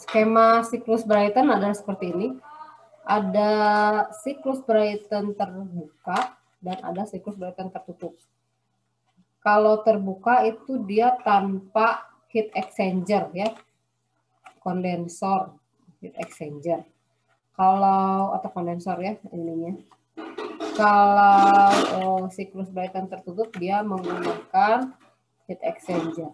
Skema siklus Brighton adalah seperti ini. Ada siklus Brighton terbuka dan ada siklus Brighton tertutup. Kalau terbuka itu dia tanpa heat exchanger ya. Kondensor, heat exchanger. Kalau atau kondensor ya ininya. Kalau siklus Brighton tertutup dia menggunakan heat exchanger.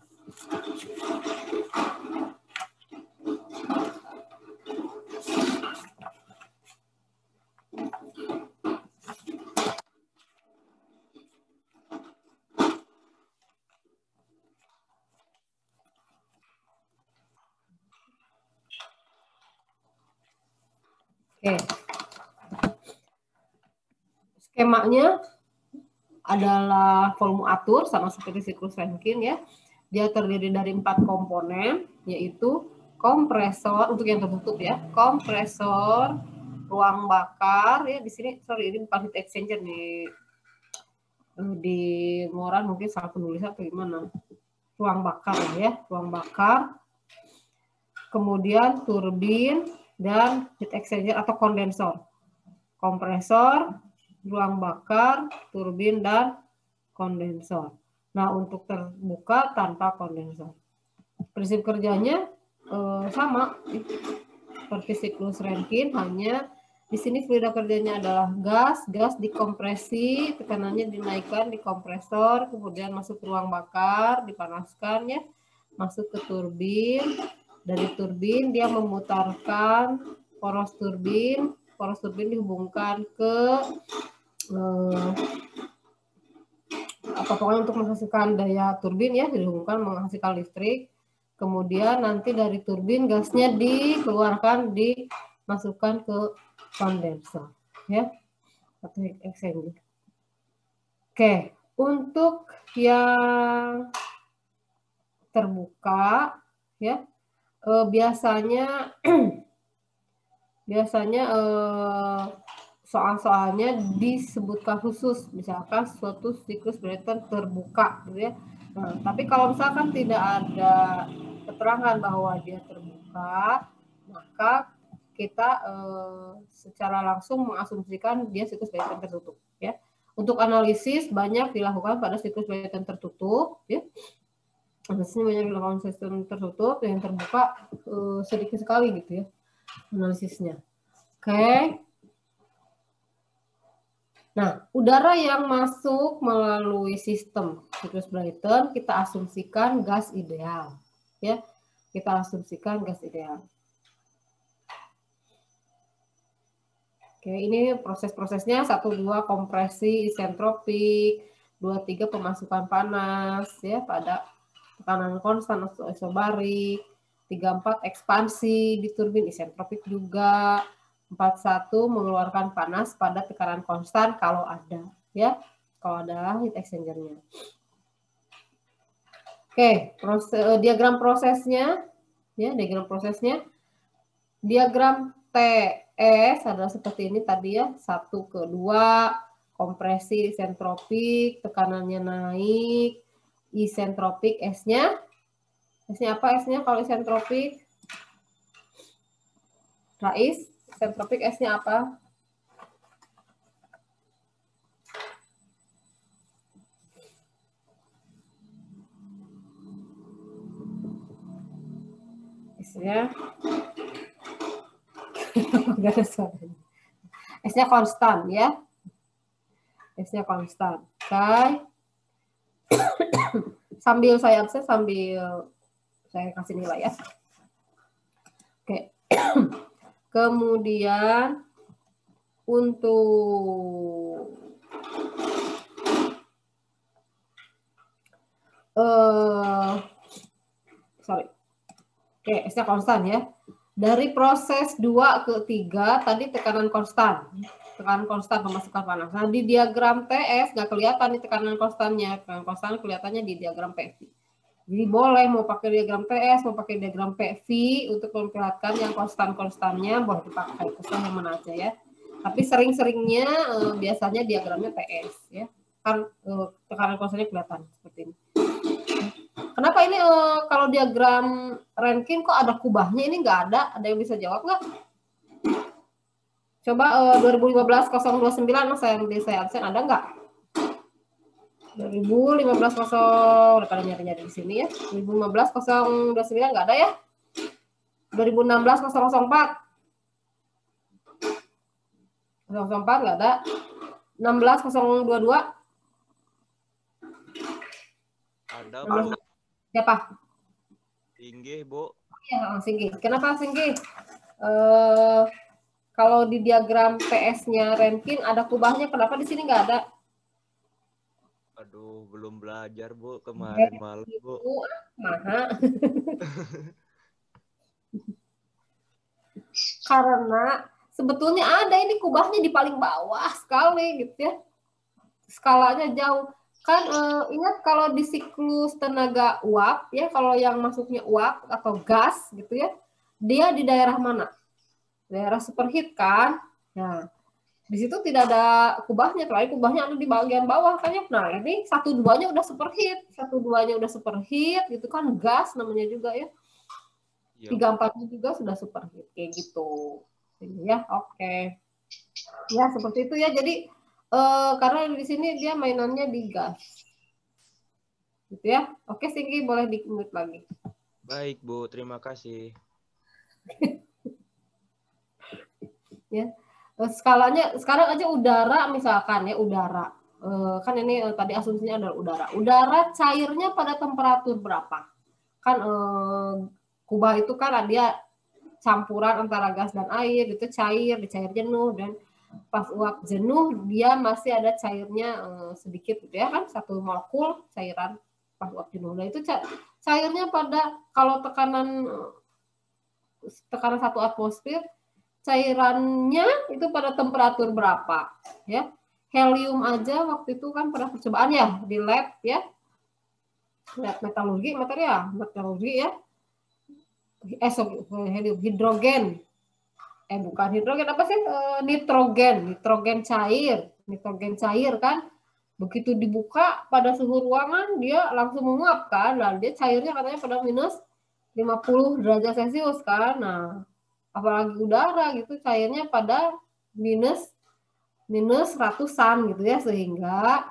Oke. Skemanya adalah volume atur sama seperti siklus Rankine ya. Dia terdiri dari 4 komponen, yaitu kompresor untuk yang tertutup ya, kompresor, ruang bakar ya. Di sini sorry ini bukan heat exchanger di Moran mungkin salah penulis atau gimana. Ruang bakar ya, ruang bakar. Kemudian turbin dan heat exchanger atau kondensor. Kompresor, ruang bakar, turbin, dan kondensor. Nah, untuk terbuka tanpa kondensor. Prinsip kerjanya sama seperti siklus Rankine, hanya di sini fluida kerjanya adalah gas, gas dikompresi, tekanannya dinaikkan di kompresor, kemudian masuk ke ruang bakar, dipanaskan ya, masuk ke turbin. Dari turbin dia memutarkan poros turbin dihubungkan ke pokoknya untuk menghasilkan daya turbin ya, dihubungkan menghasilkan listrik. Kemudian nanti dari turbin gasnya dikeluarkan, dimasukkan ke kondensor ya, atau heat exchanger. Oke, untuk yang terbuka ya, biasanya soal-soalnya disebutkan khusus, misalkan suatu siklus Brighton terbuka gitu ya. Nah, tapi kalau misalkan tidak ada keterangan bahwa dia terbuka, maka kita secara langsung mengasumsikan dia siklus Brighton tertutup ya. Untuk analisis banyak dilakukan pada siklus Brighton tertutup ya. Biasanya banyak dilakukan sistem tertutup, yang terbuka sedikit sekali gitu ya analisisnya. Oke. Nah, udara yang masuk melalui sistem siklus Brighton kita asumsikan gas ideal ya. Kita asumsikan gas ideal. Oke, ini proses-prosesnya 1, 2 kompresi isentropik, 2, 3 pemasukan panas ya pada tekanan konstan atau isobarik, 3, 4 ekspansi di turbin isentropik juga, 4, 1 mengeluarkan panas pada tekanan konstan kalau ada ya, kalau ada heat exchanger-nya. Oke, diagram prosesnya ya, diagram TS adalah seperti ini tadi ya, 1 ke 2 kompresi isentropik, tekanannya naik, isentropik S-nya apa S-nya kalau isentropik? Rais, isentropik S-nya apa? S-nya enggak ada suaranya. S-nya konstan ya. S-nya konstan. Oke. Sambil saya akses, sambil saya kasih nilai ya. Oke. Kemudian untuk Oke, S-nya konstan ya. Dari proses 2 ke 3 tadi tekanan konstan pemasukan panas. Nah, di diagram TS nggak kelihatan nih tekanan konstannya. Tekanan konstan kelihatannya di diagram PV. Jadi boleh mau pakai diagram TS, mau pakai diagram PV untuk memperlihatkan yang konstan-konstannya boleh dipakai, terserah yang mana aja ya. Tapi sering-seringnya biasanya diagramnya TS ya. Kan tekanan konstannya kelihatan seperti ini. Kenapa ini kalau diagram Rankin kok ada kubahnya, ini nggak ada. Ada yang bisa jawab nggak? Coba 2015-029 saya absen, ada nggak? 2015 udah pada nyari-nyari di sini ya. 2015-029 nggak ada ya? 2016-004 nggak ada. 16-022 ada, Bu. Siapa? Singgih, Bu. Ya, Singgih. Kenapa Singgih? Kalau di diagram PS-nya Rankin ada kubahnya, kenapa di sini nggak ada? Aduh, belum belajar, Bu. Kemarin malam, Bu. Maha. Karena sebetulnya ada ini kubahnya di paling bawah sekali gitu ya. Skalanya jauh. Kan ingat kalau di siklus tenaga uap ya, kalau yang masuknya uap atau gas gitu ya, dia di daerah mana? Daerah superheat kan? Nah, di situ tidak ada kubahnya, terakhir kubahnya ada di bagian bawah kan ya. Nah, ini 1-2-nya udah superheat, 1-2-nya udah superheat gitu kan, gas namanya juga ya. 3-4-nya juga sudah superheat kayak gitu. Ya, oke. Ya, seperti itu ya. Jadi karena di sini dia mainannya di gas. Gitu ya. Oke, Singgi boleh di-mute lagi. Baik, Bu. Terima kasih. Ya. Skalanya sekarang aja udara misalkan ya, udara. Kan ini tadi asumsinya adalah udara. Udara cairnya pada temperatur berapa? Kan kubah itu kan dia campuran antara gas dan air, itu cair, dicair jenuh, dan pas uap jenuh dia masih ada cairnya sedikit gitu ya kan, 1 molekul cairan pas uap jenuh. Nah itu cairnya pada kalau tekanan 1 atmosfer, cairannya itu pada temperatur berapa ya. Helium aja waktu itu kan pernah percobaan ya di lab ya, lab metalurgi ya, helium, hidrogen, bukan hidrogen, apa sih, nitrogen cair kan, begitu dibuka pada suhu ruangan dia langsung menguap kan, dan dia cairnya katanya pada minus 50 derajat Celcius kan. Nah apalagi udara gitu cairnya pada minus ratusan gitu ya, sehingga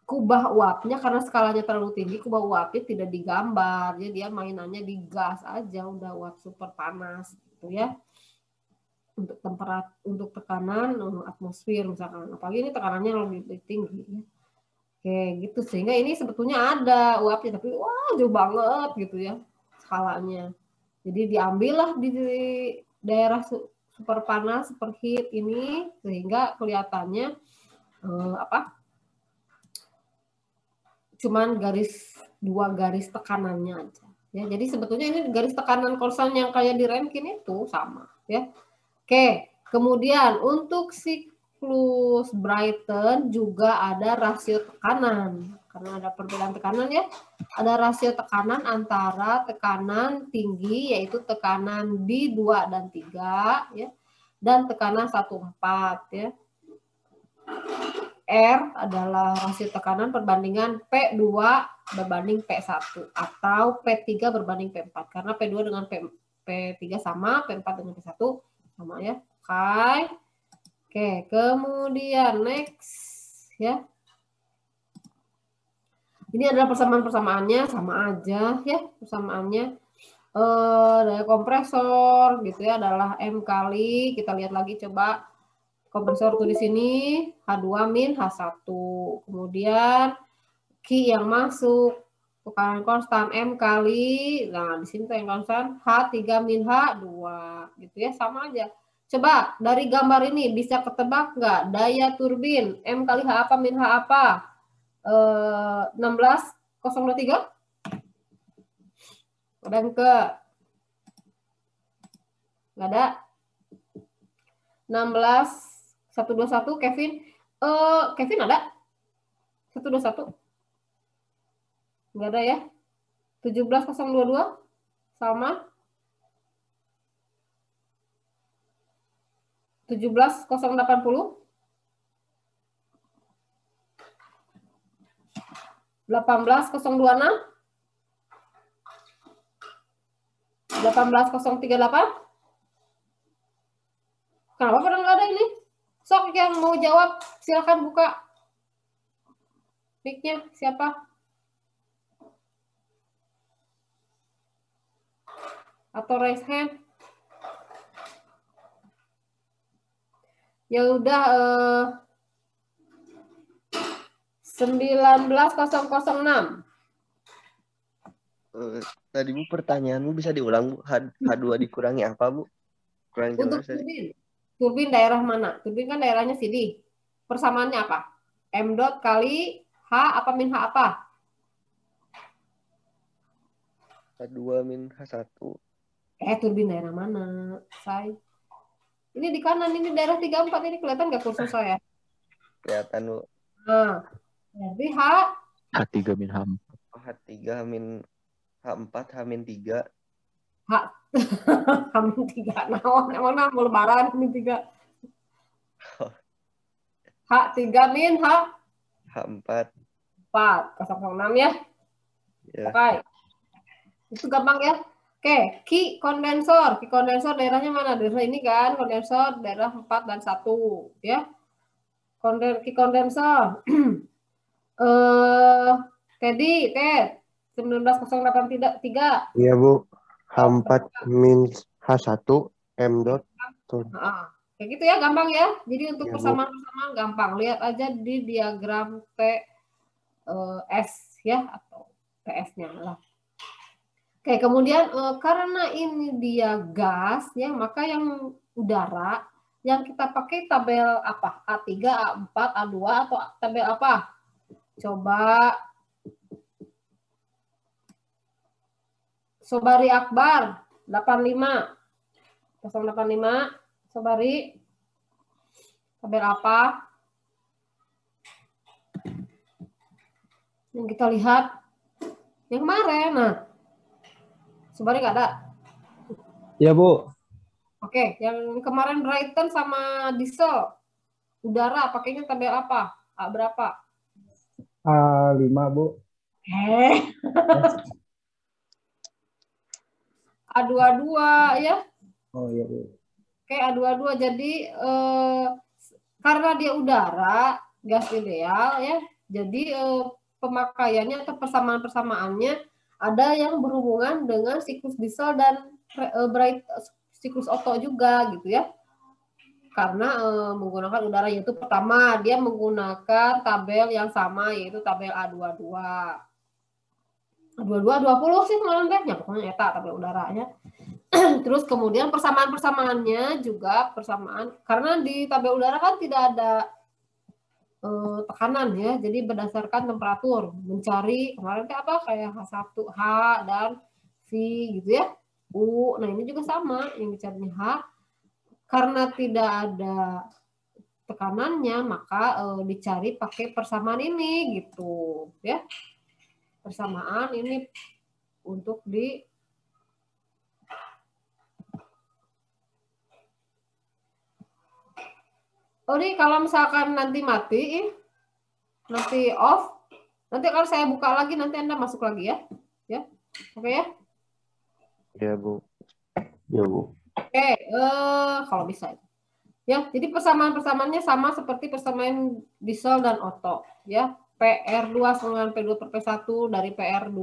kubah uapnya karena skalanya terlalu tinggi, kubah uapnya tidak digambar, jadi dia mainannya di gas aja, udah uap super panas gitu ya. Untuk untuk tekanan atmosfer misalkan, apalagi ini tekanannya lebih tinggi ya. Oke gitu, sehingga ini sebetulnya ada uapnya tapi wah jauh banget gitu ya skalanya. Jadi diambillah di daerah super panas, superheat ini, sehingga kelihatannya cuman 2 garis tekanannya aja. Ya, jadi sebetulnya ini garis tekanan konstan yang kayak di Rankine itu sama ya. Oke, kemudian untuk siklus Brayton juga ada rasio tekanan. Karena ada perbedaan tekanan ya. Ada rasio tekanan antara tekanan tinggi yaitu tekanan D2 dan 3 ya, dan tekanan 1,4 ya. R adalah rasio tekanan perbandingan P2 berbanding P1 atau P3 berbanding P4. Karena P2 dengan P3 sama, P4 dengan P1 sama ya. Oke, kemudian next ya. Ini adalah persamaan-persamaannya, sama aja ya persamaannya. Daya kompresor gitu ya adalah M kali, kita lihat lagi coba. Kompresor tuh di sini H2 min H1. Kemudian Q yang masuk tekanan konstan M kali. Nah, di sini yang konstan H3 min H2 gitu ya, sama aja. Coba dari gambar ini bisa ketebak nggak daya turbin M kali H apa min H apa? 16,023. Dan ke nggak ada. 16,121 Kevin. Kevin ada? 121. Nggak ada ya. 17,022 sama 17,080. 18,026. 18.038. Kenapa pada nggak ada ini? Sok yang mau jawab, silakan buka mic-nya. Siapa? Atau raise hand? Ya udah 19.006. Tadi Bu pertanyaanmu bisa diulang Bu. H2 dikurangi apa Bu? Kurang Untuk jelas tadi. turbin. Turbin daerah mana? Turbin kan daerahnya sini. Persamaannya apa? M dot kali H apa min H apa? H2 min H1. Turbin daerah mana? Say. Ini di kanan, ini daerah 34 ini kelihatan nggak kursus saya? Kelihatan Bu. Nah, jadi H3 min H4. H3 min H4 H min 3. Hamin 3. Nah, emang mau lebaran Hamin 3. H3 min H4. 006 ya. Ya. Oke. Itu gampang ya. Oke, Ki kondensor. Ki kondensor daerahnya mana? Daerah ini kan, kondensor daerah 4 dan 1 ya. Ki kondensor. Teddy, Ted. 19.083. Iya Bu, H4 min H1 M dot. Kayak gitu ya, gampang ya. Jadi untuk Ya, Bu. persamaan-persamaan gampang. Lihat aja di diagram TS ya, atau TS-nya lah. Oke, kemudian karena ini dia gas ya, maka yang udara yang kita pakai tabel apa? A3, A4, A2 atau tabel apa? Coba Sobari Akbar 85 085. Sobari tabel apa? Yang kita lihat yang kemarin. Nah, Sobari nggak ada. Ya Bu. Oke, yang kemarin Brighton sama diesel udara pakainya tabel apa? A berapa? A5 Bu. A22 ya. Oh iya Bu. Oke, A22 jadi karena dia udara, gas ideal ya. Jadi pemakaiannya atau persamaan-persamaannya ada yang berhubungan dengan siklus diesel dan siklus Otto juga gitu ya. Karena menggunakan udara, yaitu pertama dia menggunakan tabel yang sama yaitu tabel A22. A22 20 sih kemarin deh, ya pokoknya eta tabel udaranya. Terus kemudian persamaan-persamaannya juga persamaan karena di tabel udara kan tidak ada tekanan ya, jadi berdasarkan temperatur mencari kemarin apa kayak H1 H dan V gitu ya, U. Nah ini juga sama yang dicarinya H karena tidak ada tekanannya maka dicari pakai persamaan ini gitu ya, persamaan ini untuk di ini kalau misalkan nanti mati, nanti off, nanti kalau saya buka lagi nanti Anda masuk lagi ya. Ya. Oke ya? Iya Bu. Ya Bu. Oke, kalau bisa. Ya, jadi persamaan-persamaannya sama seperti persamaan diesel dan Otto ya. PR2 dengan P2 per P1 dari PR2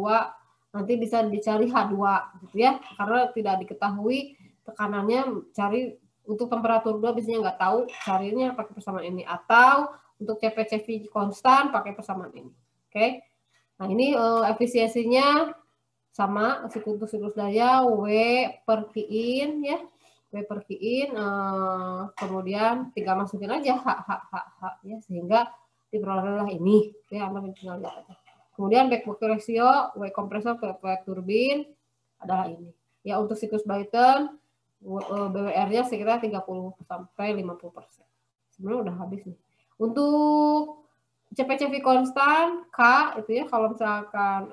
nanti bisa dicari H2 gitu ya. Karena tidak diketahui tekanannya, cari untuk temperatur 2 biasanya nggak tahu, carinya pakai persamaan ini, atau untuk CP/CV konstan pakai persamaan ini. Oke. Nah, ini efisiensinya sama siklus daya W per Qin ya. W per Qin, kemudian tinggal masukin aja H ya, sehingga diperolehlah ini ya, Anda tinggal lihat aja. Kemudian back work ratio W kompresor per turbin adalah ini. Ya, untuk siklus Brayton BWR-nya sekitar 30 sampai 50%. Sebenarnya udah habis nih. Untuk CP/CV konstan K itu ya, kalau misalkan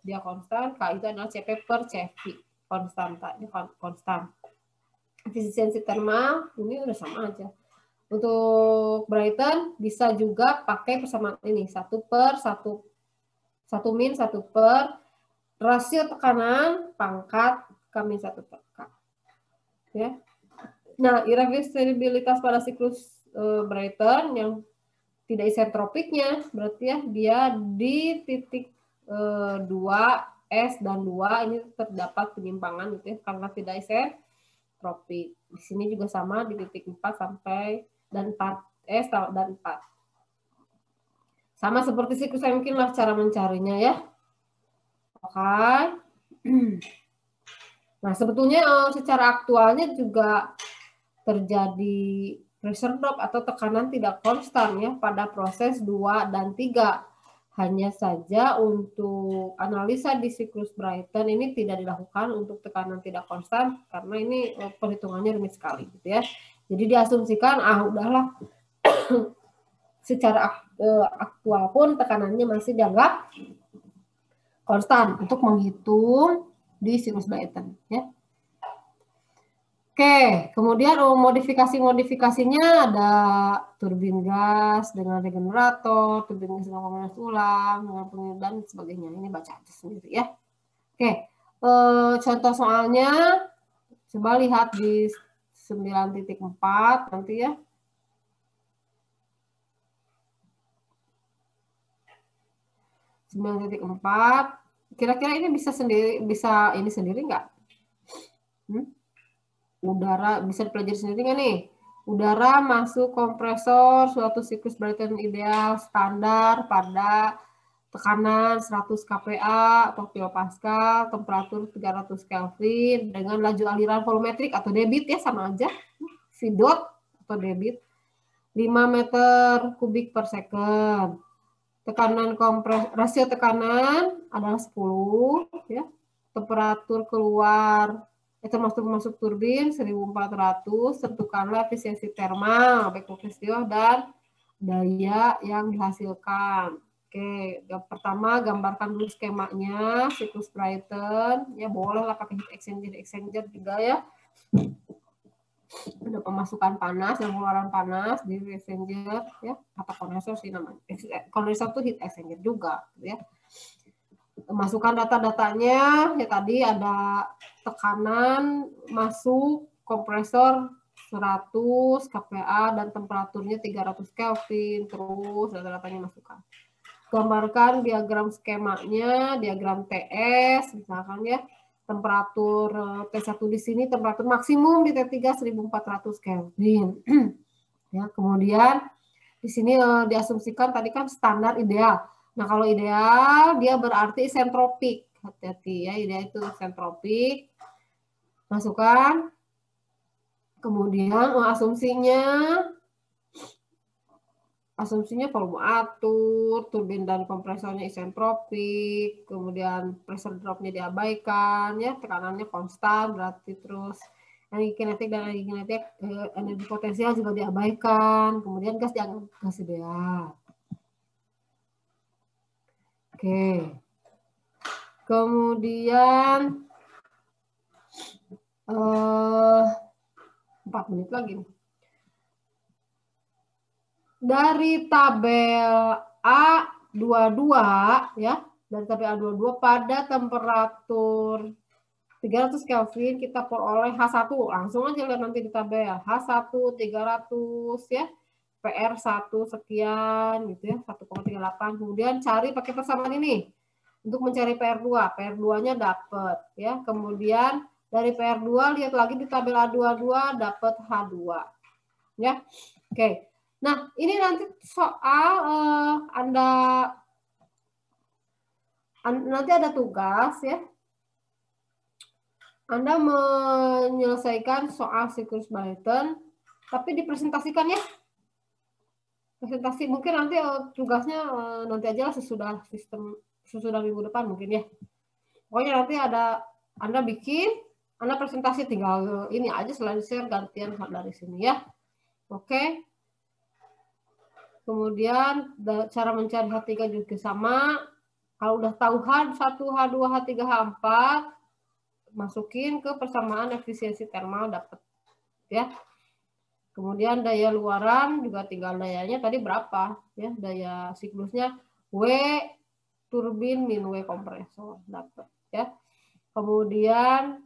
dia konstan, K itu adalah CP per CV konstan, ini konstan. Efisiensi termal ini udah sama aja. Untuk Brayton bisa juga pakai persamaan ini 1 per 1 min 1 per rasio tekanan pangkat K-1 per K. Ya. Nah, irreversibilitas pada siklus Brayton yang tidak isentropiknya berarti ya dia di titik 2 S dan 2 ini terdapat penyimpangan gitu ya karena tidak isentropik. Di sini juga sama di titik 4 sampai dan 4 S dan 4. Sama seperti siklus Rankine lah cara mencarinya ya. Oke. Nah, sebetulnya secara aktualnya juga terjadi pressure drop atau tekanan tidak konstan ya pada proses 2 dan 3. Hanya saja untuk analisa di siklus Brayton ini tidak dilakukan untuk tekanan tidak konstan karena ini perhitungannya rumit sekali gitu ya. Jadi diasumsikan udahlah secara aktual pun tekanannya masih dianggap konstan untuk menghitung di siklus Brayton ya. Oke, kemudian modifikasi-modifikasinya ada turbin gas dengan regenerator, turbin gas dengan pemanas ulang, dengan pengisian dan sebagainya. Ini baca aja sendiri ya. Oke, contoh soalnya coba lihat di 9.4 nanti ya. Kira-kira ini bisa ini sendiri nggak? Udara bisa dipelajari sendiri nggak nih? Udara masuk kompresor suatu siklus Brayton ideal standar pada tekanan 100 kPa atau kilopascal, temperatur 300 Kelvin dengan laju aliran volumetrik atau debit ya sama aja, V atau debit 5 meter kubik per second. Tekanan rasio tekanan adalah 10 ya. Temperatur keluar termasuk masuk turbin 1400, tentukanlah efisiensi termal, baik kompresio dan daya yang dihasilkan. Oke, yang pertama gambarkan dulu skemanya siklus Brayton, ya boleh lah pakai heat exchanger juga ya. Ada pemasukan panas dan pengeluaran panas di heat exchanger ya, atau kondensor sih namanya. Kondensor itu heat exchanger juga ya. Masukkan data-datanya ya tadi ada tekanan masuk kompresor 100 kPa dan temperaturnya 300 Kelvin, terus data-datanya masukkan. Gambarkan diagram skemanya, diagram TS misalkan ya, temperatur T1 di sini temperatur maksimum di T3 1400 Kelvin. Ya, kemudian di sini diasumsikan tadi kan standar ideal. Nah, kalau ideal dia berarti isentropik. Hati-hati ya, ideal itu isentropik. Masukkan. Kemudian asumsinya volume atur, turbin dan kompresornya isentropik, kemudian pressure dropnya diabaikan, ya tekanannya konstan, berarti terus energi kinetik dan energi potensial juga diabaikan, kemudian gas dianggap gas ideal. Oke, kemudian 4 menit lagi. Dari tabel A22 ya, dari tabel A22 pada temperatur 300 Kelvin kita peroleh H1, langsung aja lihat nanti di tabel H1 300 ya. PR1 sekian gitu ya, 1,38. Kemudian cari pakai persamaan ini untuk mencari PR2. PR2-nya dapat ya. Kemudian dari PR2 lihat lagi di tabel A22 dapat H2. Ya. Oke. Nah, ini nanti soal nanti ada tugas ya. Anda menyelesaikan soal siklus Brayton tapi dipresentasikan ya. Presentasi mungkin nanti tugasnya nanti aja lah sesudah minggu depan mungkin ya. Pokoknya nanti ada Anda bikin, Anda presentasi tinggal ini aja selain share gantian dari sini ya. Oke. Kemudian cara mencari H3 juga sama. Kalau udah tahu H1, H2, H3, H4 masukin ke persamaan efisiensi termal dapat ya. Kemudian daya luaran juga tinggal dayanya tadi berapa ya, daya siklusnya W turbin min W kompresor dapat ya. Kemudian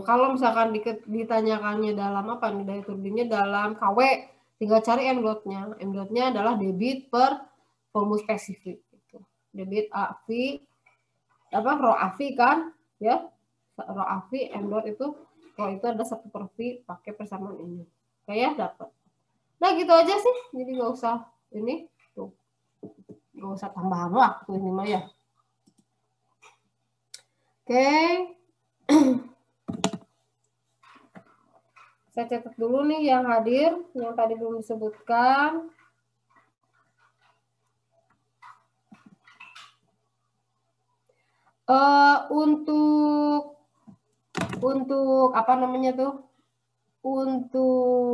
Kalau misalkan ditanyakannya dalam apa nih, daya turbinnya dalam KW, tinggal cari M dot-nya. M dot-nya adalah debit per volume spesifik. Gitu. Debit AV, rho AV kan, ya, rho AV, M dot itu, rho itu ada 1/V, pakai persamaan ini. Kayak dapat. Nah gitu aja sih, jadi nggak usah ini, tuh, nggak usah tambahan waktu ini mah ya. Oke. Saya catat dulu nih yang hadir, yang tadi belum disebutkan. Untuk apa namanya tuh? Untuk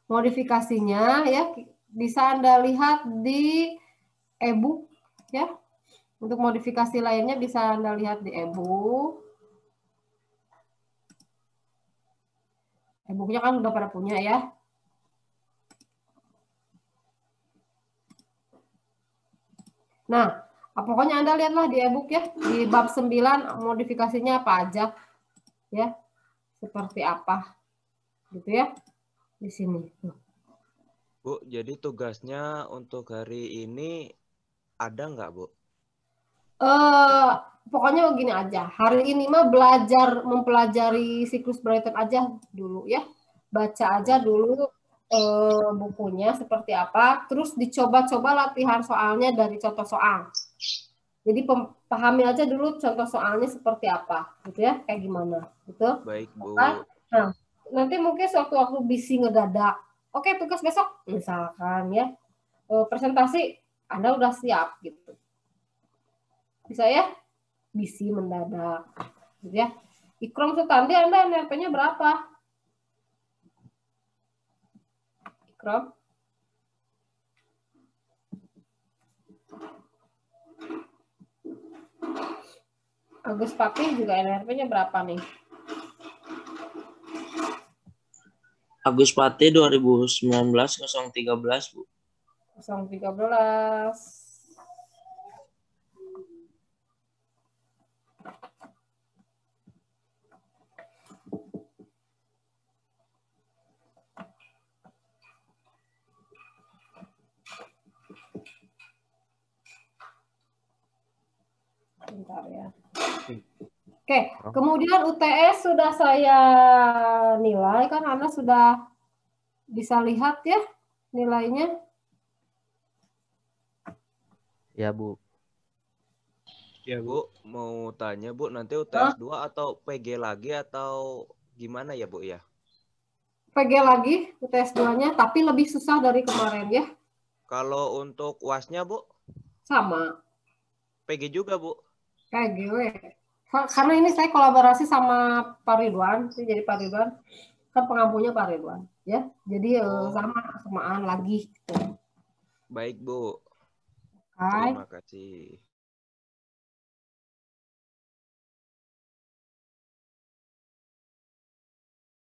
modifikasinya ya bisa Anda lihat di e-book ya. Untuk modifikasi lainnya bisa Anda lihat di e-book. E-booknya kan udah pada punya ya. Nah, pokoknya Anda lihatlah di e-book ya, di bab 9 modifikasinya apa aja ya. Seperti apa. Gitu ya. Di sini. Bu, jadi tugasnya untuk hari ini ada nggak, Bu? Pokoknya begini aja. Hari ini mah mempelajari siklus Brighton aja dulu ya. Baca aja dulu bukunya seperti apa. Terus dicoba-coba latihan soalnya dari contoh soal. Jadi pahami aja dulu contoh soalnya seperti apa, gitu ya, kayak gimana, gitu. Baik, Bu. Nah, nanti mungkin sewaktu-waktu bisi ngedadak. Oke, tugas besok misalkan ya. Presentasi Anda udah siap gitu. Bisa ya? Bisi mendadak. Gitu ya. Ikrom Sutandi Anda NRP-nya berapa? Ikrom? Agus Papih juga NRP-nya berapa nih? Agus Pati 2019 013, Bu. 013. Bentar ya. Oke, kemudian UTS sudah saya nilai kan Anda sudah bisa lihat ya nilainya. Ya, Bu. Ya, Bu, mau tanya, Bu, nanti UTS 2 atau PG lagi atau gimana ya, Bu ya? PG lagi UTS 2-nya, tapi lebih susah dari kemarin ya. Kalau untuk UAS-nya, Bu? Sama. PG juga, Bu? PG. Karena ini saya kolaborasi sama Pak Ridwan, jadi Pak Ridwan kan pengampunya Pak Ridwan ya. Jadi samaan lagi gitu. Baik, Bu. Hai. Terima kasih.